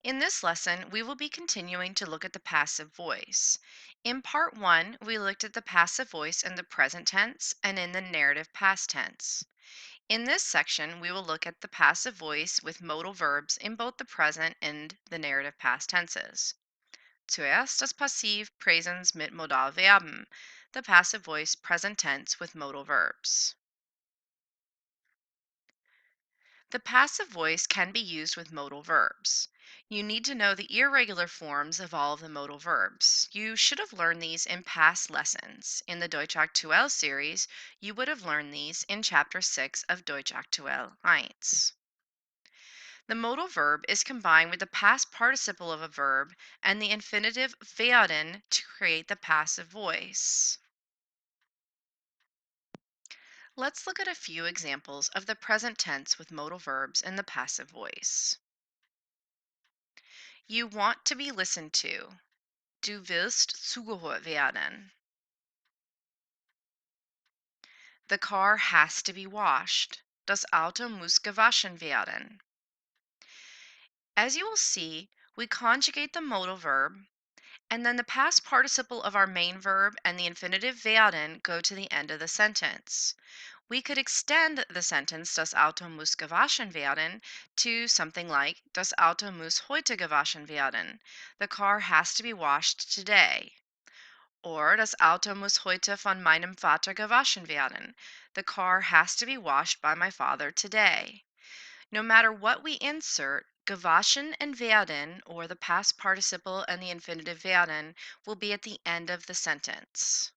In this lesson, we will be continuing to look at the passive voice. In part one, we looked at the passive voice in the present tense and in the narrative past tense. In this section, we will look at the passive voice with modal verbs in both the present and the narrative past tenses. Zuerst das Passiv Präsens mit Modal Verben, the passive voice present tense with modal verbs. The passive voice can be used with modal verbs. You need to know the irregular forms of all of the modal verbs. You should have learned these in past lessons. In the Deutsch Aktuell series, you would have learned these in Chapter 6 of Deutsch Aktuell 1. The modal verb is combined with the past participle of a verb and the infinitive werden to create the passive voice. Let's look at a few examples of the present tense with modal verbs in the passive voice. You want to be listened to. Du willst zugehört werden. The car has to be washed. Das Auto muss gewaschen werden. As you will see, we conjugate the modal verb, and then the past participle of our main verb and the infinitive werden go to the end of the sentence. We could extend the sentence Das Auto muss gewaschen werden to something like Das Auto muss heute gewaschen werden. The car has to be washed today. Or Das Auto muss heute von meinem Vater gewaschen werden. The car has to be washed by my father today. No matter what we insert, gewaschen and werden, or the past participle and the infinitive werden, will be at the end of the sentence.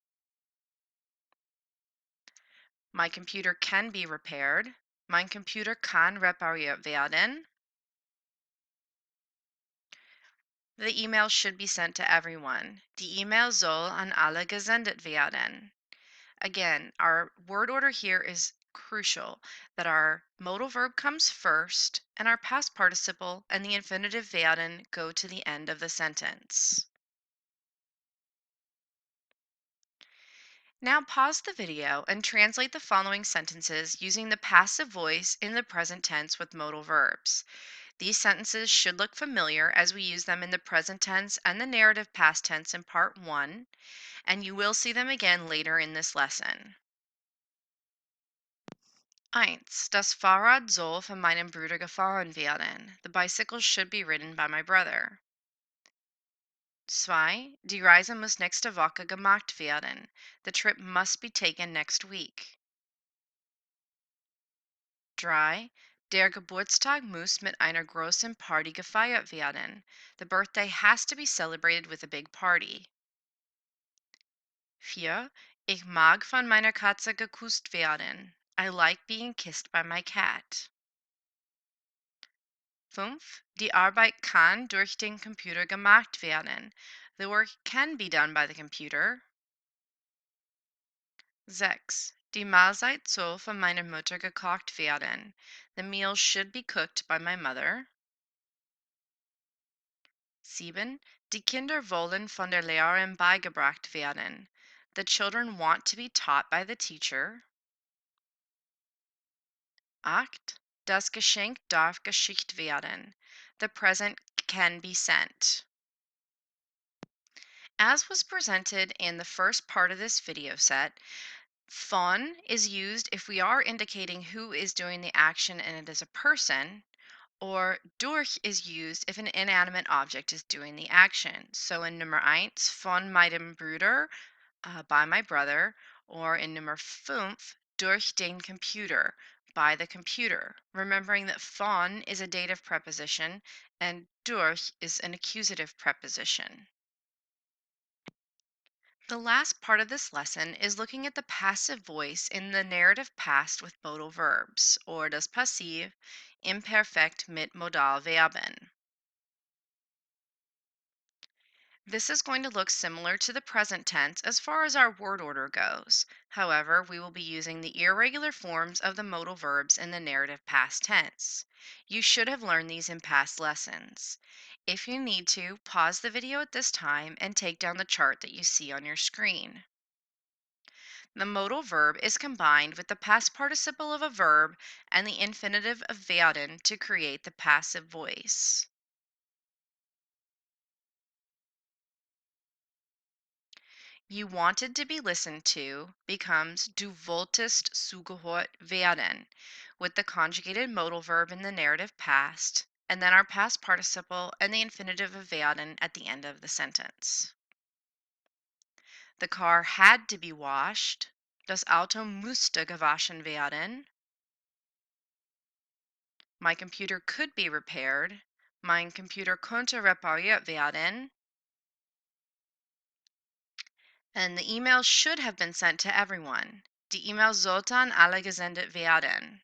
My computer can be repaired. Mein Computer kann repariert werden. The email should be sent to everyone. Die E-Mail soll an alle gesendet werden. Again, our word order here is crucial, that our modal verb comes first and our past participle and the infinitive werden go to the end of the sentence. Now pause the video and translate the following sentences using the passive voice in the present tense with modal verbs. These sentences should look familiar as we use them in the present tense and the narrative past tense in part 1, and you will see them again later in this lesson. 1. Das Fahrrad soll von meinem Bruder gefahren werden. The bicycle should be ridden by my brother. 2. Die Reise muss nächste Woche gemacht werden. The trip must be taken next week. 3. Der Geburtstag muss mit einer großen Party gefeiert werden. The birthday has to be celebrated with a big party. 4. Ich mag von meiner Katze geküsst werden. I like being kissed by my cat. 5. Die Arbeit kann durch den Computer gemacht werden. The work can be done by the computer. 6. Die Mahlzeit soll von meiner Mutter gekocht werden. The meal should be cooked by my mother. 7. Die Kinder wollen von der Lehrerin beigebracht werden. The children want to be taught by the teacher. 8. Das Geschenk darf geschickt werden. The present can be sent. As was presented in the first part of this video set, von is used if we are indicating who is doing the action and it is a person, or durch is used if an inanimate object is doing the action. So in Nummer 1, von meinem Bruder, by my brother, or in Nummer 5, durch den Computer, by the computer. Remembering that von is a dative preposition and durch is an accusative preposition. The last part of this lesson is looking at the passive voice in the narrative past with modal verbs, or das Passiv imperfekt mit Modal Verben. This is going to look similar to the present tense as far as our word order goes. However, we will be using the irregular forms of the modal verbs in the narrative past tense. You should have learned these in past lessons. If you need to, pause the video at this time and take down the chart that you see on your screen. The modal verb is combined with the past participle of a verb and the infinitive of werden to create the passive voice. You wanted to be listened to becomes du wolltest zugehört werden with the conjugated modal verb in the narrative past, and then our past participle and the infinitive of werden at the end of the sentence. The car had to be washed. Das Auto musste gewaschen werden. My computer could be repaired. Mein Computer konnte repariert werden. And the email should have been sent to everyone. Die E-Mail sollte an alle gesendet werden.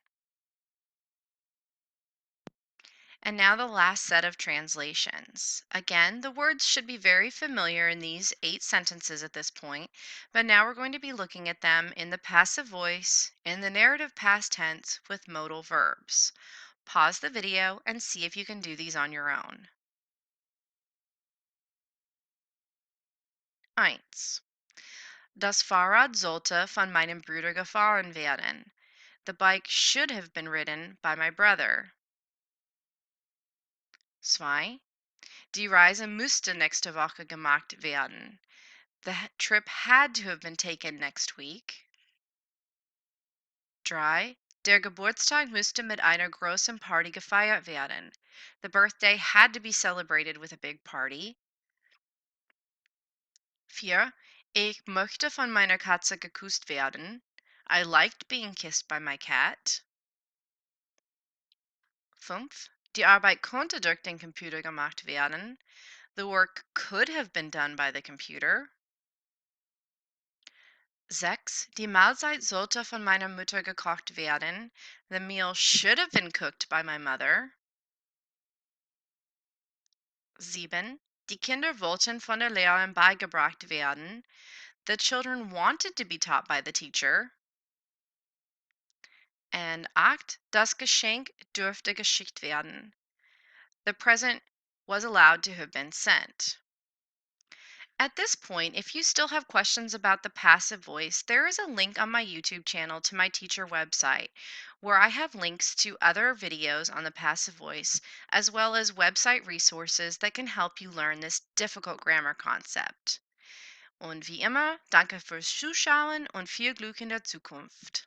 And now the last set of translations. Again, the words should be very familiar in these 8 sentences at this point, but now we're going to be looking at them in the passive voice, in the narrative past tense with modal verbs. Pause the video and see if you can do these on your own. 1. Das Fahrrad sollte von meinem Bruder gefahren werden. The bike should have been ridden by my brother. 2. Die Reise müsste nächste Woche gemacht werden. The trip had to have been taken next week. 3. Der Geburtstag müsste mit einer großen Party gefeiert werden. The birthday had to be celebrated with a big party. 4. Ich möchte von meiner Katze geküsst werden. I liked being kissed by my cat. 5. Die Arbeit konnte durch den Computer gemacht werden. The work could have been done by the computer. 6. Die Mahlzeit sollte von meiner Mutter gekocht werden. The meal should have been cooked by my mother. 7. Die Kinder wollten von der Lehrerin beigebracht werden. The children wanted to be taught by the teacher. And 8. Das Geschenk durfte geschickt werden. The present was allowed to have been sent. At this point, if you still have questions about the passive voice, there is a link on my YouTube channel to my teacher website where I have links to other videos on the passive voice, as well as website resources that can help you learn this difficult grammar concept. Und wie immer, danke fürs Zuschauen und viel Glück in der Zukunft.